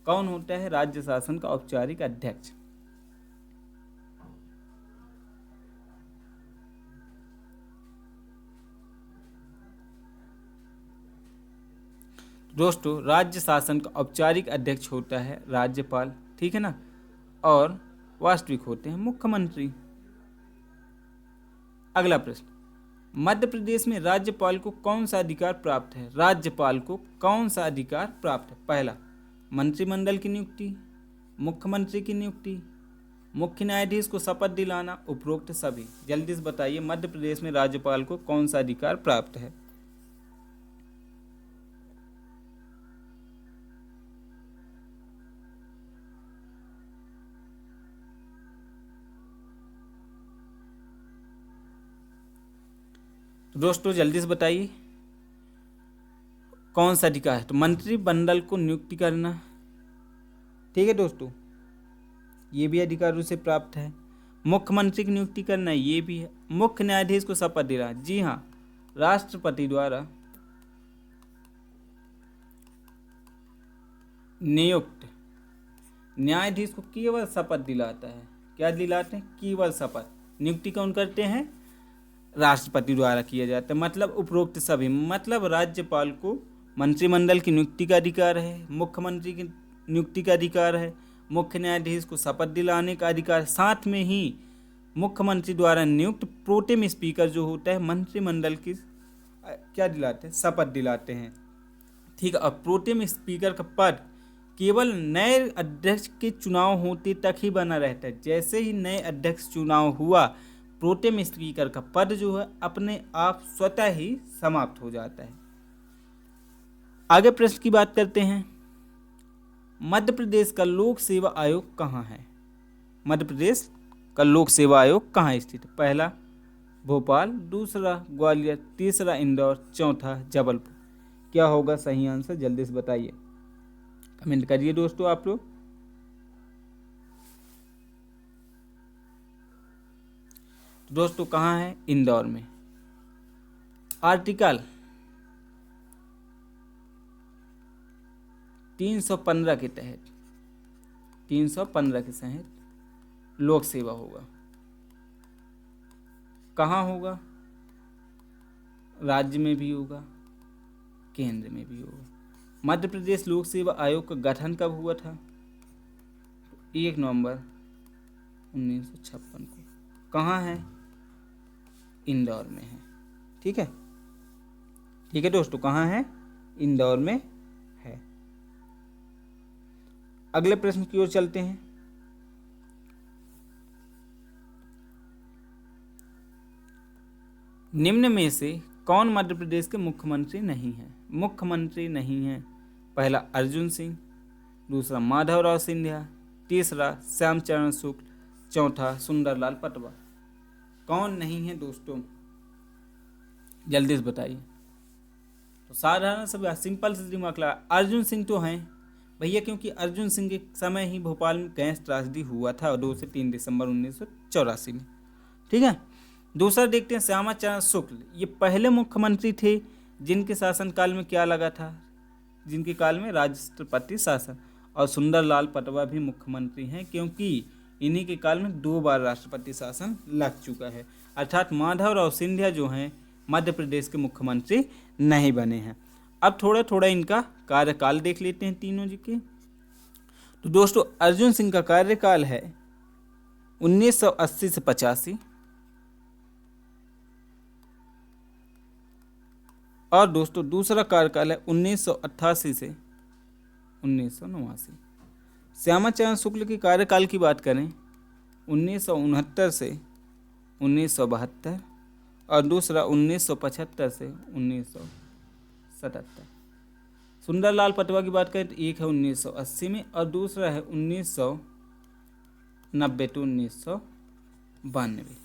कौन होता है राज्य शासन का औपचारिक अध्यक्ष? दोस्तों, राज्य शासन का औपचारिक अध्यक्ष होता है राज्यपाल, ठीक है ना, और वास्तविक होते हैं मुख्यमंत्री। अगला प्रश्न, मध्य प्रदेश में राज्यपाल को कौन सा अधिकार प्राप्त है? राज्यपाल को कौन सा अधिकार प्राप्त है? पहला, मंत्रिमंडल की नियुक्ति, मुख्यमंत्री की नियुक्ति, मुख्य न्यायाधीश को शपथ दिलाना, उपरोक्त सभी। जल्दी से बताइए, मध्य प्रदेश में राज्यपाल को कौन सा अधिकार प्राप्त है? दोस्तों जल्दी से बताइए कौन सा अधिकार है? तो मंत्रिमंडल को नियुक्ति करना, ठीक है दोस्तों, ये भी अधिकार उसे प्राप्त है। मुख्यमंत्री की नियुक्ति करना, ये भी है। मुख्य न्यायाधीश को शपथ दिलाना, जी हाँ, राष्ट्रपति द्वारा नियुक्त न्यायाधीश को केवल शपथ दिलाता है। क्या दिलाते हैं? केवल शपथ। नियुक्ति कौन करते हैं? राष्ट्रपति द्वारा किया जाता है। मतलब उपरोक्त सभी, मतलब राज्यपाल को मंत्रिमंडल की नियुक्ति का अधिकार है, मुख्यमंत्री की नियुक्ति का अधिकार है, मुख्य न्यायाधीश को शपथ दिलाने का अधिकार, साथ में ही मुख्यमंत्री द्वारा नियुक्त प्रोटेम स्पीकर जो होता है मंत्रिमंडल की क्या दिलाते हैं? शपथ दिलाते हैं। ठीक है। अब प्रोटेम स्पीकर का पद केवल नए अध्यक्ष के चुनाव होते तक ही बना रहता है। जैसे ही नए अध्यक्ष चुनाव हुआ, प्रोटेम स्पीकर का पद जो है अपने आप स्वतः ही समाप्त हो जाता है। आगे प्रश्न की बात करते हैं। मध्य प्रदेश का लोक सेवा आयोग कहाँ है? मध्य प्रदेश का लोक सेवा आयोग कहाँ स्थित है? पहला भोपाल, दूसरा ग्वालियर, तीसरा इंदौर, चौथा जबलपुर। क्या होगा सही आंसर? जल्दी से बताइए, कमेंट करिए दोस्तों आप लोग। दोस्तों कहाँ है? इंदौर में। आर्टिकल 315 के तहत 315 के तहत लोक सेवा होगा। कहाँ होगा? राज्य में भी होगा, केंद्र में भी होगा। मध्य प्रदेश लोक सेवा आयोग का गठन कब हुआ था? 1 नवंबर 1956 को। कहाँ है? इंदौर में है। ठीक है, ठीक है दोस्तों, कहाँ है? इंदौर में है। अगले प्रश्न की ओर चलते हैं। निम्न में से कौन मध्य प्रदेश के मुख्यमंत्री नहीं है? मुख्यमंत्री नहीं है। पहला अर्जुन सिंह, दूसरा माधवराव सिंधिया, तीसरा श्यामचरण शुक्ल, चौथा सुंदरलाल पटवा। कौन नहीं है दोस्तों? जल्दी से बताइए। तो साधारण सब सिंपल से दिमाग लगा, अर्जुन सिंह तो हैं भैया, क्योंकि अर्जुन सिंह के समय ही भोपाल में गैस त्रासदी हुआ था 2 से 3 दिसंबर 1984 में। ठीक है। दूसरा देखते हैं श्यामाचरण शुक्ल। ये पहले मुख्यमंत्री थे जिनके शासनकाल में क्या लगा था? जिनके काल में राष्ट्रपति शासन। और सुंदरलाल पटवा भी मुख्यमंत्री हैं, क्योंकि इन्हीं के काल में 2 बार राष्ट्रपति शासन लग चुका है। अर्थात माधवराव सिंधिया जो हैं मध्य प्रदेश के मुख्यमंत्री नहीं बने हैं। अब थोड़ा थोड़ा इनका कार्यकाल देख लेते हैं तीनों जी के। तो दोस्तों अर्जुन सिंह का कार्यकाल है 1980 से 85, और दोस्तों दूसरा कार्यकाल है 1988 से 1989। श्यामाचरण शुक्ल के कार्यकाल की बात करें 1969 से 1972, और दूसरा 1975 से 1977। सुंदरलाल पटवा की बात करें तो एक है 1980 में और दूसरा है 1990 टू 1992।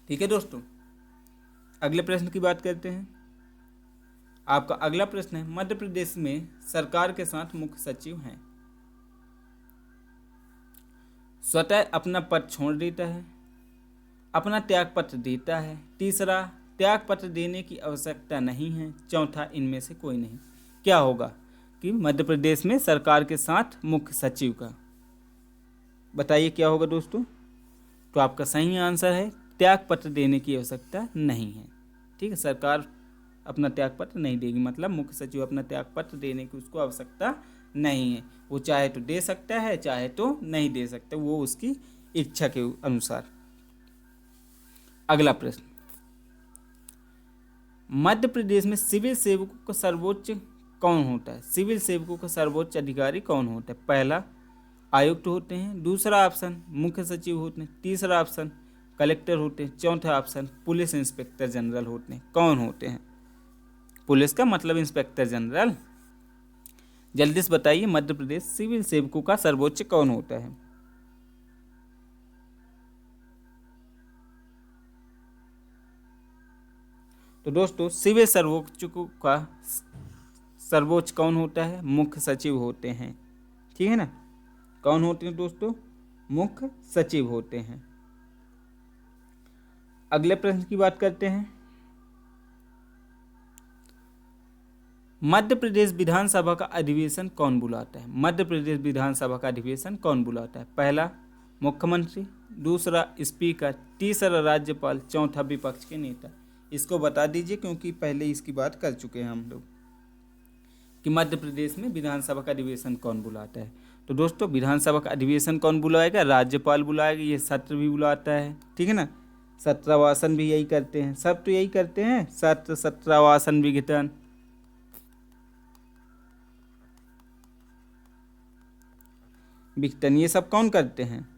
ठीक है दोस्तों, अगले प्रश्न की बात करते हैं। आपका अगला प्रश्न है, मध्य प्रदेश में सरकार के साथ मुख्य सचिव हैं, स्वतः अपना पद छोड़ देता है, अपना त्यागपत्र देता है, तीसरा त्यागपत्र देने की आवश्यकता नहीं है, चौथा इनमें से कोई नहीं। क्या होगा कि मध्य प्रदेश में सरकार के साथ मुख्य सचिव का, बताइए क्या होगा दोस्तों। तो आपका सही आंसर है त्यागपत्र देने की आवश्यकता नहीं है। ठीक है, सरकार अपना त्यागपत्र नहीं देगी, मतलब मुख्य सचिव अपना त्यागपत्र देने की उसको आवश्यकता नहीं है। वो चाहे तो दे सकता है, चाहे तो नहीं दे सकता, वो उसकी इच्छा के अनुसार। अगला प्रश्न, मध्य प्रदेश में सिविल सेवकों का सर्वोच्च कौन होता है? सिविल सेवकों का सर्वोच्च अधिकारी कौन होता है? पहला आयुक्त होते हैं, दूसरा ऑप्शन मुख्य सचिव होते हैं, तीसरा ऑप्शन कलेक्टर होते हैं, चौथा ऑप्शन पुलिस इंस्पेक्टर जनरल होते हैं। कौन होते हैं? पुलिस का मतलब इंस्पेक्टर जनरल। जल्दी से बताइए, मध्य प्रदेश सिविल सेवकों का सर्वोच्च कौन होता है? तो दोस्तों सिविल सर्वोच्च का सर्वोच्च कौन होता है? मुख्य सचिव होते हैं। ठीक है ना, कौन होते हैं दोस्तों? मुख्य सचिव होते हैं। अगले प्रश्न की बात करते हैं। मध्य प्रदेश विधानसभा का अधिवेशन कौन बुलाता है? मध्य प्रदेश विधानसभा का अधिवेशन कौन बुलाता है? पहला मुख्यमंत्री, दूसरा स्पीकर, तीसरा राज्यपाल, चौथा विपक्ष के नेता। इसको बता दीजिए क्योंकि पहले इसकी बात कर चुके हैं हम लोग कि मध्य प्रदेश में विधानसभा का अधिवेशन कौन बुलाता है। तो दोस्तों विधानसभा का अधिवेशन कौन बुलाएगा? राज्यपाल बुलाएगा। ये सत्र भी बुलाता है, ठीक है ना, सत्रवासन भी यही करते हैं, सब तो यही करते हैं, सत्र सत्रवासन विघटन। विघटन ये सब कौन करते हैं?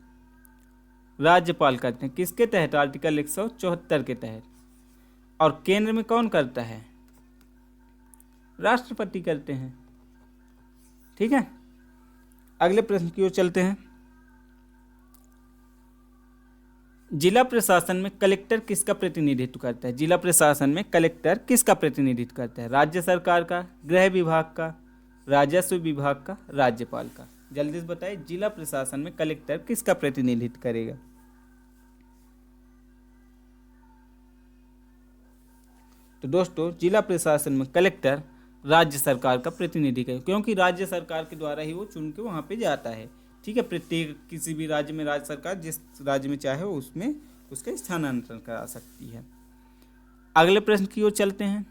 राज्यपाल करते हैं। किसके तहत? आर्टिकल 174 के तहत। और केंद्र में कौन करता है? राष्ट्रपति करते हैं। ठीक है, अगले प्रश्न की ओर चलते हैं। जिला प्रशासन में कलेक्टर किसका प्रतिनिधित्व करता है? जिला प्रशासन में कलेक्टर किसका प्रतिनिधित्व करता है? राज्य सरकार का, गृह विभाग का, राजस्व विभाग का, राज्यपाल का। जल्दी से बताइए, जिला प्रशासन में कलेक्टर किसका प्रतिनिधित्व करेगा? तो दोस्तों जिला प्रशासन में कलेक्टर राज्य सरकार का प्रतिनिधि करेगा, क्योंकि राज्य सरकार के द्वारा ही वो चुन के वहाँ पे जाता है। ठीक है, प्रत्येक किसी भी राज्य में राज्य सरकार जिस राज्य में चाहे वो उसमें उसका स्थानांतरण करा सकती है। अगले प्रश्न की ओर चलते हैं।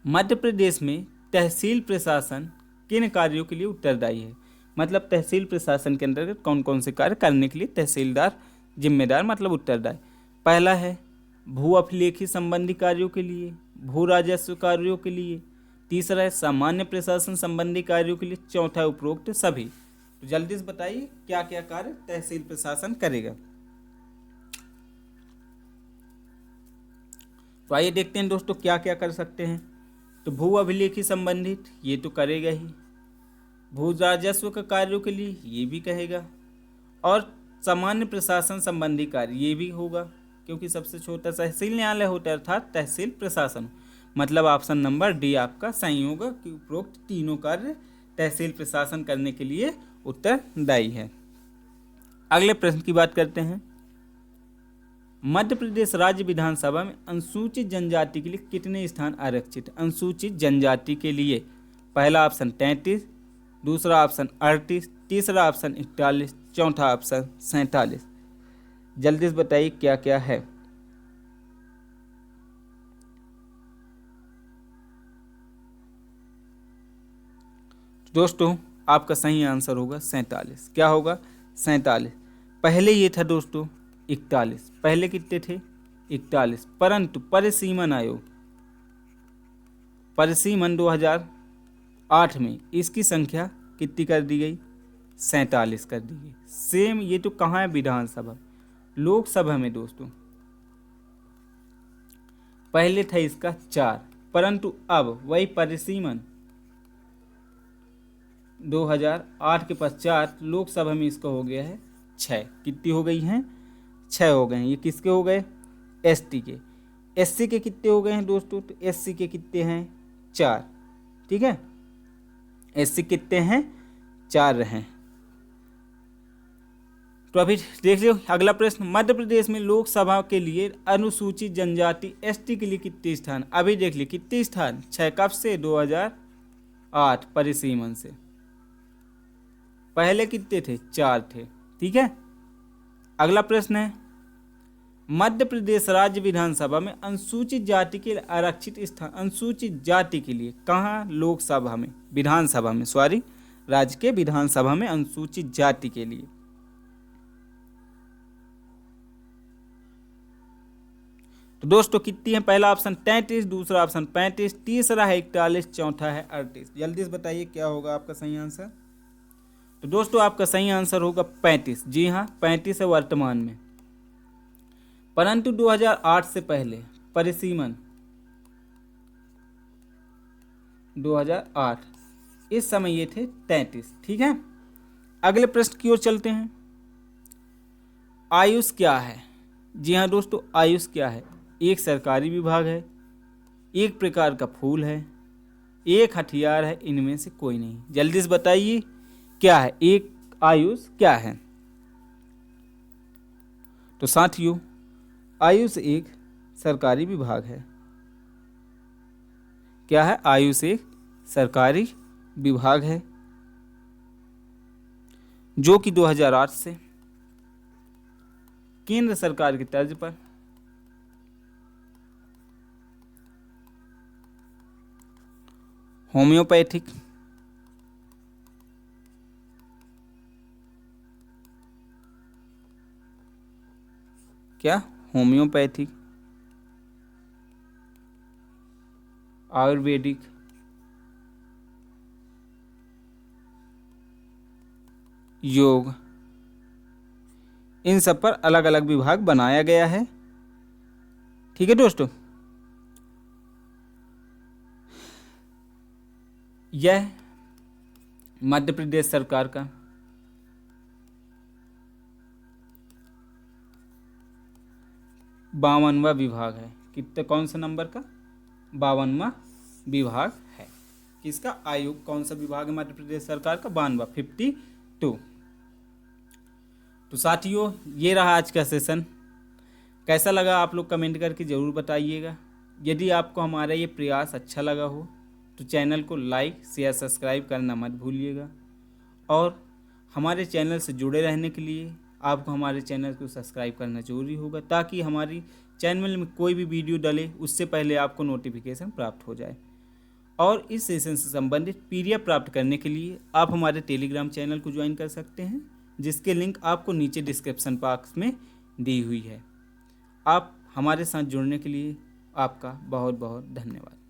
मध्य प्रदेश में तहसील प्रशासन किन कार्यों के लिए उत्तरदायी है? मतलब तहसील प्रशासन के अंतर्गत कौन कौन से कार्य करने के लिए तहसीलदार जिम्मेदार, मतलब उत्तरदायी। पहला है भू अभिलेखी संबंधी कार्यों के लिए, भू राजस्व कार्यों के लिए, तीसरा है सामान्य प्रशासन संबंधी कार्यों के लिए, चौथा है उपरोक्त सभी। तो जल्दी से बताइए क्या क्या कार्य तहसील प्रशासन करेगा। तो आइए देखते हैं दोस्तों क्या क्या कर सकते हैं। तो भू अभिलेखी संबंधित ये तो करेगा ही, भू राजस्व के कार्यों के लिए ये भी कहेगा, और सामान्य प्रशासन संबंधी कार्य ये भी होगा, क्योंकि सबसे छोटा तहसील न्यायालय होता है अर्थात तहसील प्रशासन। मतलब ऑप्शन नंबर डी आपका सही होगा कि उपरोक्त तीनों कार्य तहसील प्रशासन करने के लिए उत्तरदायी है। अगले प्रश्न की बात करते हैं। मध्य प्रदेश राज्य विधानसभा में अनुसूचित जनजाति के लिए कितने स्थान आरक्षित? अनुसूचित जनजाति के लिए पहला ऑप्शन 33, दूसरा ऑप्शन 38, तीसरा ऑप्शन 41, चौथा ऑप्शन 47। जल्दी से बताइए क्या क्या है। दोस्तों आपका सही आंसर होगा 47। क्या होगा? 47। पहले ये था दोस्तों 41। पहले कितने थे? 41, परंतु परिसीमन आयोग परिसीमन 2008 में इसकी संख्या कितनी कर दी गई? 47 कर दी गई। सेम ये तो कहाँ है? विधानसभा। लोकसभा में दोस्तों पहले था इसका 4, परंतु अब वही परिसीमन 2008 के पश्चात लोकसभा में इसका हो गया है 6। कितनी हो गई हैं? 6 हो गए हैं। ये किसके हो गए? एसटी के। एससी के कितने हो गए हैं दोस्तों? तो एससी के कितने हैं? 4। ठीक है, एससी कितने हैं? 4 हैं। तो अभी देख लो अगला प्रश्न, मध्य प्रदेश में लोकसभा के लिए अनुसूचित जनजाति एसटी के लिए कितने स्थान? अभी देख ली कितने स्थान? 6। कब से? 2008 परिसीमन से। पहले कितने थे? 4 थे। ठीक है, अगला प्रश्न है, मध्य प्रदेश राज्य विधानसभा में अनुसूचित जाति के आरक्षित स्थान, अनुसूचित जाति के लिए कहाँ? लोकसभा में, विधानसभा में, सॉरी, राज्य के विधानसभा में अनुसूचित जाति के लिए। तो दोस्तों कितनी है? पहला ऑप्शन 33, दूसरा ऑप्शन 35, तीसरा है 41, चौथा है 38। जल्दी से बताइए क्या होगा आपका सही आंसर। तो दोस्तों आपका सही आंसर होगा 35। जी हाँ, 35 है वर्तमान में, परंतु 2008 से पहले परिसीमन 2008, इस समय ये थे 33। ठीक है, अगले प्रश्न की ओर चलते हैं। आयुष क्या है? जी हाँ दोस्तों, आयुष क्या है? एक सरकारी विभाग है, एक प्रकार का फूल है, एक हथियार है, इनमें से कोई नहीं। जल्दी से बताइए क्या है? एक आयुष क्या है? तो साथियों आयुष एक सरकारी विभाग है। क्या है? आयुष एक सरकारी विभाग है जो कि 2008 से केंद्र सरकार की तर्ज पर होम्योपैथिक क्या? होम्योपैथिक, आयुर्वेदिक, योग, इन सब पर अलग अलग विभाग बनाया गया है। ठीक है दोस्तों, यह मध्य प्रदेश सरकार का 52वां विभाग है। कितने, कौन सा नंबर का? 52वां विभाग है। किसका? आयोग। कौन सा विभाग है मध्य प्रदेश सरकार का? 52, 52। तो साथियों ये रहा आज का सेशन। कैसा लगा आप लोग कमेंट करके ज़रूर बताइएगा। यदि आपको हमारा ये प्रयास अच्छा लगा हो तो चैनल को लाइक, शेयर, सब्सक्राइब करना मत भूलिएगा। और हमारे चैनल से जुड़े रहने के लिए आपको हमारे चैनल को सब्सक्राइब करना जरूरी होगा, ताकि हमारी चैनल में कोई भी वीडियो डले उससे पहले आपको नोटिफिकेशन प्राप्त हो जाए। और इस सेशन से संबंधित पीडीएफ प्राप्त करने के लिए आप हमारे टेलीग्राम चैनल को ज्वाइन कर सकते हैं, जिसके लिंक आपको नीचे डिस्क्रिप्शन बॉक्स में दी हुई है। आप हमारे साथ जुड़ने के लिए आपका बहुत बहुत धन्यवाद।